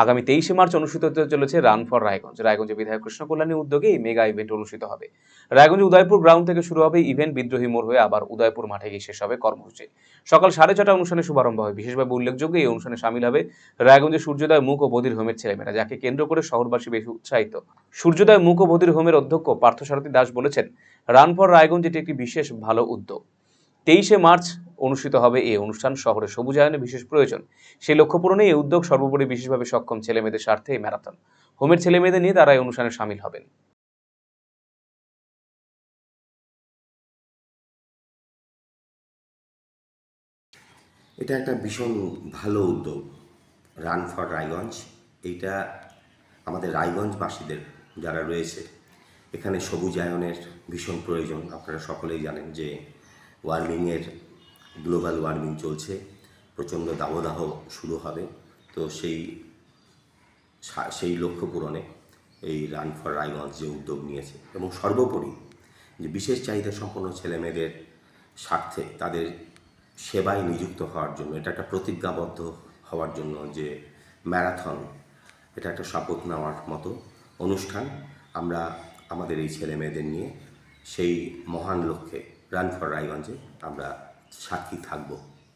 আগামী 23শে মার্চ অনুষ্ঠিত হতে চলেছে রান ফর রায়গঞ্জ। রায়গঞ্জে বিধায়ক কৃষ্ণ কল্যাণীর উদ্যোগে এই মেগা ইভেন্ট অনুষ্ঠিত হবে। রায়গঞ্জে উদয়পুর গ্রাউন্ড থেকে শুরু হবে ইভেন্ট, বিদ্রোহী মোড় হয়ে আবার উদয়পুর মাঠে গিয়ে শেষ হবে কর্মসূচি। সকাল 6:30 অনুষ্ঠানে শুভারম্ভ হয়। বিশেষভাবে উল্লেখযোগ্য, এই অনুষ্ঠানে সামিল হবে রায়গঞ্জের সূর্যোদয় মুক ও বধির হোমের ছেলেমেয়েরা, যাকে কেন্দ্র করে শহরবাসী বেশি উৎসাহিত। সূর্যোদয় মুক ও বধির হোমের অধ্যক্ষ পার্থসারথী দাস বলেছেন, রান ফর রায়গঞ্জ এটি একটি বিশেষ ভালো উদ্যোগ। 23শে মার্চ অনুষ্ঠিত হবে এই অনুষ্ঠান। শহরে সবুজায়নে বিশেষ প্রয়োজন, সেই লক্ষ্য পূরণে এই উদ্যোগ। সর্বোপরি বিশেষভাবে সক্ষম ছেলেমেয়েদের স্বার্থে এই ম্যারাথন। হোমের ছেলেমেয়েদের নিয়ে তারা এই অনুষ্ঠানে সামিল হবেন। এটা একটা ভীষণ ভালো উদ্যোগ, রান ফর রায়গঞ্জ। এইটা আমাদের রায়গঞ্জবাসীদের যারা রয়েছে, এখানে সবুজায়নের ভীষণ প্রয়োজন। আপনারা সকলেই জানেন যে গ্লোবাল ওয়ার্মিং চলছে, প্রচণ্ড দাবদাহ শুরু হবে। তো সেই লক্ষ্য পূরণে এই রান ফর রায়গঞ্জ যে উদ্যোগ নিয়েছে, এবং সর্বোপরি যে বিশেষ চাহিদা সম্পন্ন ছেলেমেয়েদের স্বার্থে তাদের সেবায় নিযুক্ত হওয়ার জন্য, এটা একটা প্রতিজ্ঞাবদ্ধ হওয়ার জন্য যে ম্যারাথন, এটা একটা শপথ নেওয়ার মতো অনুষ্ঠান। আমরা আমাদের এই ছেলেমেয়েদের নিয়ে সেই মহান লক্ষ্যে রান ফর রায়গঞ্জে আমরা সাক্ষী থাকব।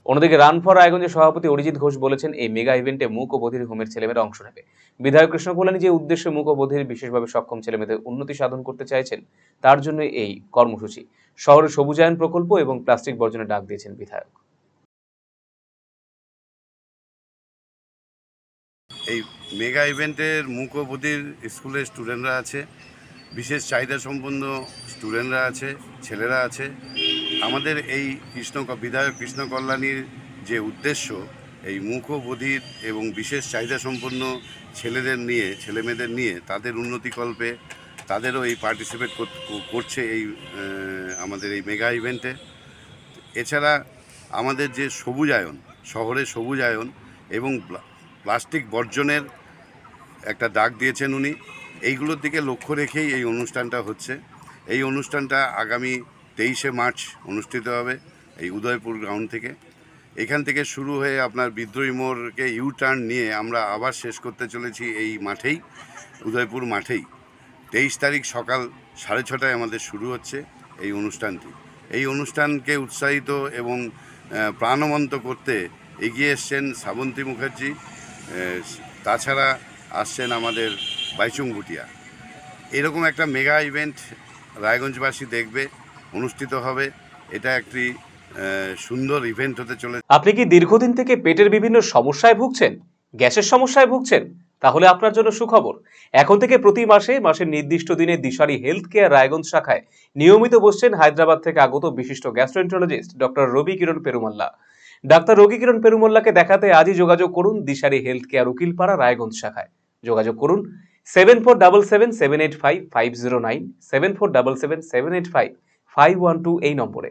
অন্যদিকে রান ফর রায়গঞ্জের সভাপতি অরিজিৎ ঘোষ বলেছেন, এই মেগা ইভেন্টে মুক ও বধির হোমের ছেলেমেয়েরা অংশ নেবে। বিধায়ক কৃষ্ণ কল্যাণী যে উদ্দেশ্যে মুক ও বধির বিশেষভাবে সক্ষম ছেলেমেয়েদের উন্নতি সাধন করতে চাইছেন, তার জন্য এই কর্মসূচি। শহরের সবুজায়ন প্রকল্প এবং প্লাস্টিক বর্জনের ডাক দিয়েছেন বিধায়ক। এই মেগা ইভেন্টের মুক ও বধির স্কুলের স্টুডেন্টরা আছে, বিশেষ চাহিদা সম্পন্ন স্টুডেন্টরা আছে, ছেলেরা আছে। আমাদের এই বিধায়ক কৃষ্ণ কল্যাণীর যে উদ্দেশ্য, এই মুক ও বধির এবং বিশেষ চাহিদা সম্পন্ন ছেলেমেয়েদের নিয়ে তাদের উন্নতিকল্পে তাদেরও এই পার্টিসিপেট করছে এই আমাদের এই মেগা ইভেন্টে। এছাড়া আমাদের যে সবুজায়ন, শহরে সবুজায়ন এবং প্লাস্টিক বর্জনের একটা ডাক দিয়েছেন উনি, এইগুলোর দিকে লক্ষ্য রেখেই এই অনুষ্ঠানটা হচ্ছে। এই অনুষ্ঠানটা আগামী 23শে মার্চ অনুষ্ঠিত হবে এই উদয়পুর গ্রাউন্ড থেকে। এখান থেকে শুরু হয়ে আপনার বিদ্রোহী মোড়কে ইউটার্ন নিয়ে আমরা আবার শেষ করতে চলেছি এই মাঠেই, উদয়পুর মাঠেই। 23 তারিখ সকাল 6:30 আমাদের শুরু হচ্ছে এই অনুষ্ঠানটি। এই অনুষ্ঠানকে উৎসাহিত এবং প্রাণবন্ত করতে এগিয়ে এসছেন শ্রাবন্তী মুখার্জি, তাছাড়া আসছেন আমাদের বাইচুং ভুটিয়া। এরকম একটা মেগা ইভেন্ট রায়গঞ্জবাসী দেখবে, অনুষ্ঠিত হবে। এটা একটি সুন্দর ইভেন্ট হতে চলেছে। আপনি কি দীর্ঘদিন থেকে পেটের বিভিন্ন সমস্যায় ভুগছেন, গ্যাসের সমস্যায় ভুগছেন? তাহলে আপনার জন্য সুখবর। এখন থেকে প্রতি মাসের নির্দিষ্ট দিনে দিশারি হেলথ কেয়ার রায়গঞ্জ শাখায় নিয়মিত বসছেন হায়দ্রাবাদ থেকে আগত বিশিষ্ট গ্যাস্ট্রোএন্টারোলজিস্ট ডক্টর রবি কিরণ পেরুমাল্লা। ডাক্তার রবি কিরণ পেরুমাল্লাকে দেখাতে আজই যোগাযোগ করুন দিশারি হেলথ কেয়ার, উকিলপাড়া, রায়গঞ্জ শাখায়। যোগাযোগ করুন 7477785509, 7477785512 এই নম্বরে।